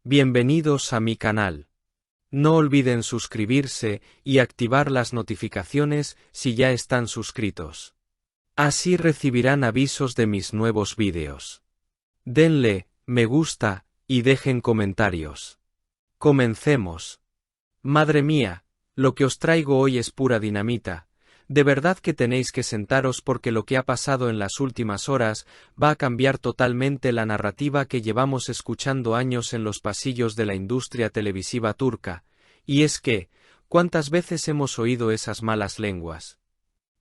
Bienvenidos a mi canal. No olviden suscribirse y activar las notificaciones si ya están suscritos. Así recibirán avisos de mis nuevos vídeos. Denle me gusta y dejen comentarios. Comencemos. Madre mía, lo que os traigo hoy es pura dinamita. De verdad que tenéis que sentaros porque lo que ha pasado en las últimas horas va a cambiar totalmente la narrativa que llevamos escuchando años en los pasillos de la industria televisiva turca, y es que, ¿cuántas veces hemos oído esas malas lenguas?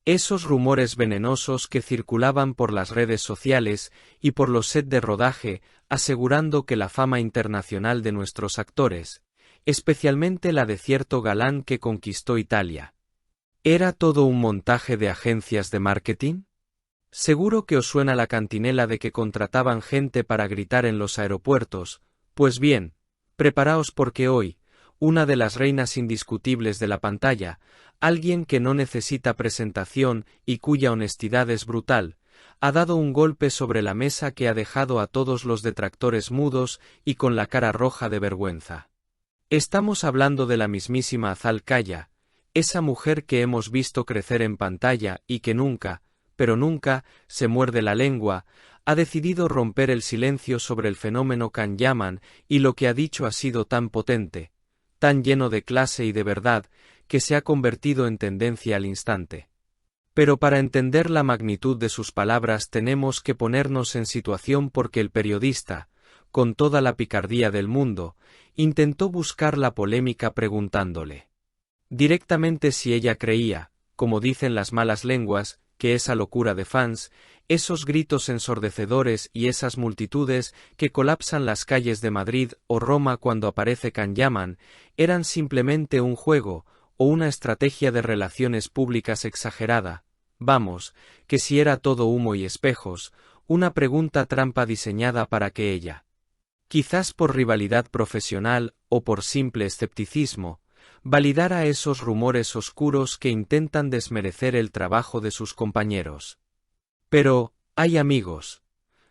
Esos rumores venenosos que circulaban por las redes sociales y por los sets de rodaje, asegurando que la fama internacional de nuestros actores, especialmente la de cierto galán que conquistó Italia, ¿era todo un montaje de agencias de marketing? Seguro que os suena la cantinela de que contrataban gente para gritar en los aeropuertos. Pues bien, preparaos porque hoy, una de las reinas indiscutibles de la pantalla, alguien que no necesita presentación y cuya honestidad es brutal, ha dado un golpe sobre la mesa que ha dejado a todos los detractores mudos y con la cara roja de vergüenza. Estamos hablando de la mismísima Azal Kaya, esa mujer que hemos visto crecer en pantalla y que nunca, pero nunca, se muerde la lengua, ha decidido romper el silencio sobre el fenómeno Can Yaman y lo que ha dicho ha sido tan potente, tan lleno de clase y de verdad, que se ha convertido en tendencia al instante. Pero para entender la magnitud de sus palabras tenemos que ponernos en situación porque el periodista, con toda la picardía del mundo, intentó buscar la polémica preguntándole directamente si ella creía, como dicen las malas lenguas, que esa locura de fans, esos gritos ensordecedores y esas multitudes que colapsan las calles de Madrid o Roma cuando aparece Can Yaman, eran simplemente un juego o una estrategia de relaciones públicas exagerada, vamos, que si era todo humo y espejos, una pregunta trampa diseñada para que ella, quizás por rivalidad profesional o por simple escepticismo, validara esos rumores oscuros que intentan desmerecer el trabajo de sus compañeros. Pero, hay amigos,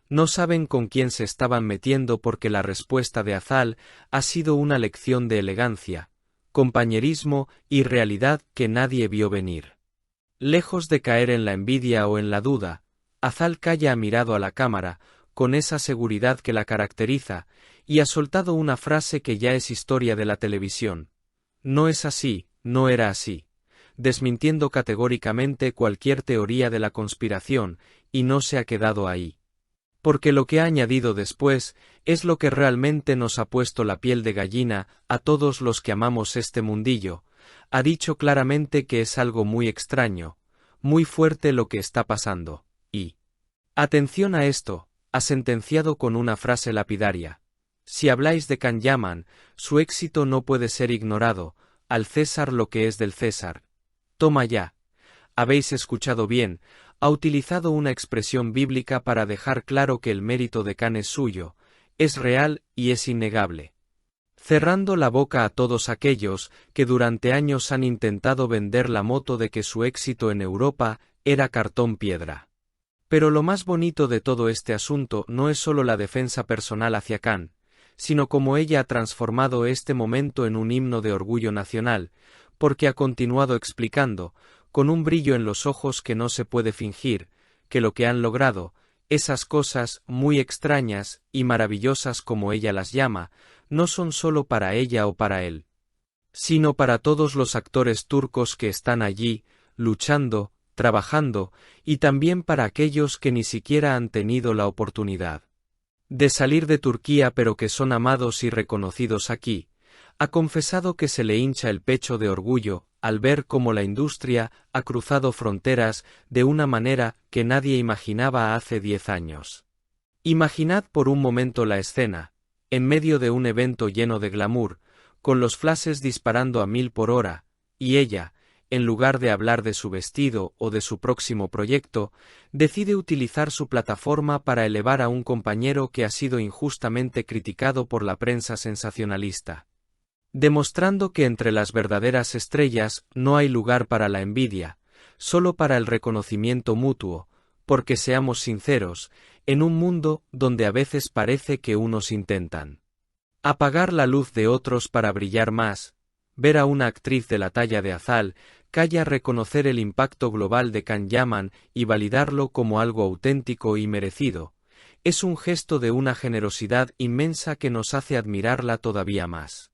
no saben con quién se estaban metiendo porque la respuesta de Azal ha sido una lección de elegancia, compañerismo y realidad que nadie vio venir. Lejos de caer en la envidia o en la duda, Azal Kaya ha mirado a la cámara, con esa seguridad que la caracteriza, y ha soltado una frase que ya es historia de la televisión. No es así, no era así, desmintiendo categóricamente cualquier teoría de la conspiración, y no se ha quedado ahí. Porque lo que ha añadido después es lo que realmente nos ha puesto la piel de gallina a todos los que amamos este mundillo. Ha dicho claramente que es algo muy extraño, muy fuerte lo que está pasando, y atención a esto, ha sentenciado con una frase lapidaria. Si habláis de Can Yaman, su éxito no puede ser ignorado, al César lo que es del César. Toma ya. Habéis escuchado bien, ha utilizado una expresión bíblica para dejar claro que el mérito de Can es suyo, es real y es innegable. Cerrando la boca a todos aquellos que durante años han intentado vender la moto de que su éxito en Europa era cartón piedra. Pero lo más bonito de todo este asunto no es solo la defensa personal hacia Can, sino como ella ha transformado este momento en un himno de orgullo nacional, porque ha continuado explicando, con un brillo en los ojos que no se puede fingir, que lo que han logrado, esas cosas muy extrañas y maravillosas como ella las llama, no son solo para ella o para él, sino para todos los actores turcos que están allí, luchando, trabajando, y también para aquellos que ni siquiera han tenido la oportunidad de salir de Turquía pero que son amados y reconocidos aquí. Ha confesado que se le hincha el pecho de orgullo al ver cómo la industria ha cruzado fronteras de una manera que nadie imaginaba hace 10 años. Imaginad por un momento la escena, en medio de un evento lleno de glamour, con los flashes disparando a 1000 por hora, y ella, en lugar de hablar de su vestido o de su próximo proyecto, decide utilizar su plataforma para elevar a un compañero que ha sido injustamente criticado por la prensa sensacionalista, demostrando que entre las verdaderas estrellas no hay lugar para la envidia, solo para el reconocimiento mutuo, porque seamos sinceros, en un mundo donde a veces parece que unos intentan Apagar la luz de otros para brillar más, ver a una actriz de la talla de Azal Kaya reconocer el impacto global de Can Yaman y validarlo como algo auténtico y merecido, es un gesto de una generosidad inmensa que nos hace admirarla todavía más.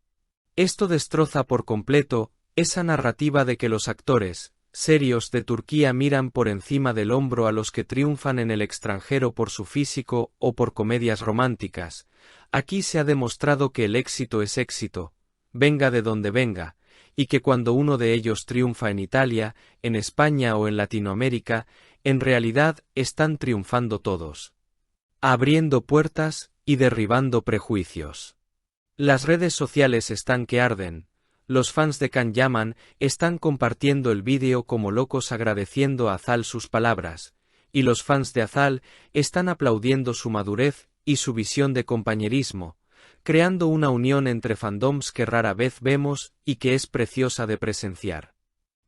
Esto destroza por completo esa narrativa de que los actores serios de Turquía miran por encima del hombro a los que triunfan en el extranjero por su físico o por comedias románticas. Aquí se ha demostrado que el éxito es éxito, venga de donde venga, y que cuando uno de ellos triunfa en Italia, en España o en Latinoamérica, en realidad están triunfando todos, abriendo puertas y derribando prejuicios. Las redes sociales están que arden. Los fans de Can Yaman están compartiendo el vídeo como locos agradeciendo a Azal sus palabras, y los fans de Azal están aplaudiendo su madurez y su visión de compañerismo, creando una unión entre fandoms que rara vez vemos y que es preciosa de presenciar.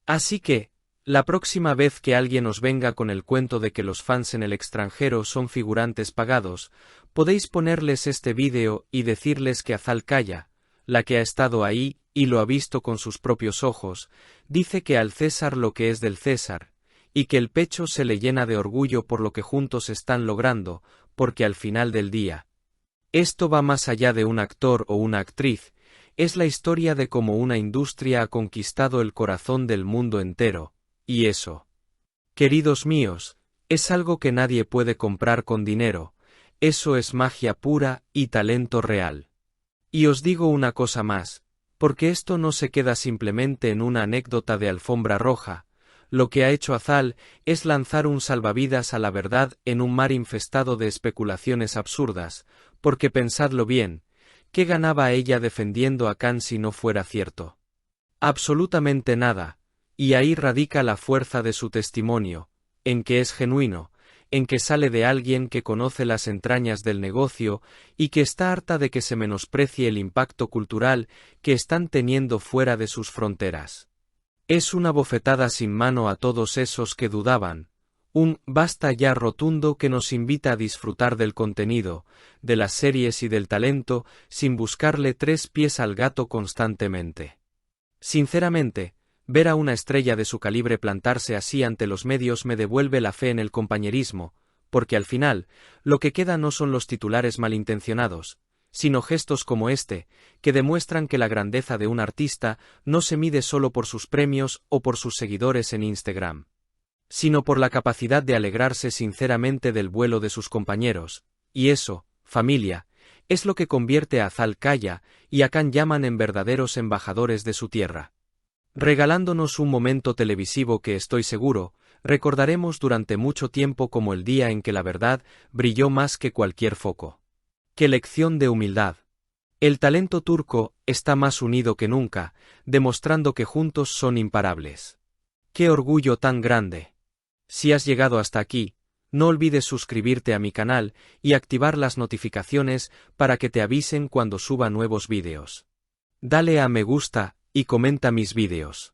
Así que, la próxima vez que alguien os venga con el cuento de que los fans en el extranjero son figurantes pagados, podéis ponerles este vídeo y decirles que Azal Kaya, la que ha estado ahí y lo ha visto con sus propios ojos, dice que al César lo que es del César, y que el pecho se le llena de orgullo por lo que juntos están logrando, porque al final del día, esto va más allá de un actor o una actriz, es la historia de cómo una industria ha conquistado el corazón del mundo entero, y eso, queridos míos, es algo que nadie puede comprar con dinero, eso es magia pura y talento real. Y os digo una cosa más, porque esto no se queda simplemente en una anécdota de alfombra roja, lo que ha hecho Azal es lanzar un salvavidas a la verdad en un mar infestado de especulaciones absurdas, porque pensadlo bien, ¿qué ganaba ella defendiendo a Can si no fuera cierto? Absolutamente nada, y ahí radica la fuerza de su testimonio, en que es genuino, en que sale de alguien que conoce las entrañas del negocio y que está harta de que se menosprecie el impacto cultural que están teniendo fuera de sus fronteras. Es una bofetada sin mano a todos esos que dudaban, un basta ya rotundo que nos invita a disfrutar del contenido, de las series y del talento, sin buscarle tres pies al gato constantemente. Sinceramente, ver a una estrella de su calibre plantarse así ante los medios me devuelve la fe en el compañerismo, porque al final, lo que queda no son los titulares malintencionados, sino gestos como este, que demuestran que la grandeza de un artista no se mide solo por sus premios o por sus seguidores en Instagram, sino por la capacidad de alegrarse sinceramente del vuelo de sus compañeros, y eso, familia, es lo que convierte a Azal Kaya y a Can Yaman en verdaderos embajadores de su tierra, regalándonos un momento televisivo que estoy seguro, recordaremos durante mucho tiempo como el día en que la verdad brilló más que cualquier foco. ¡Qué lección de humildad! El talento turco está más unido que nunca, demostrando que juntos son imparables. ¡Qué orgullo tan grande! Si has llegado hasta aquí, no olvides suscribirte a mi canal y activar las notificaciones para que te avisen cuando suba nuevos vídeos. Dale a me gusta y comenta mis vídeos.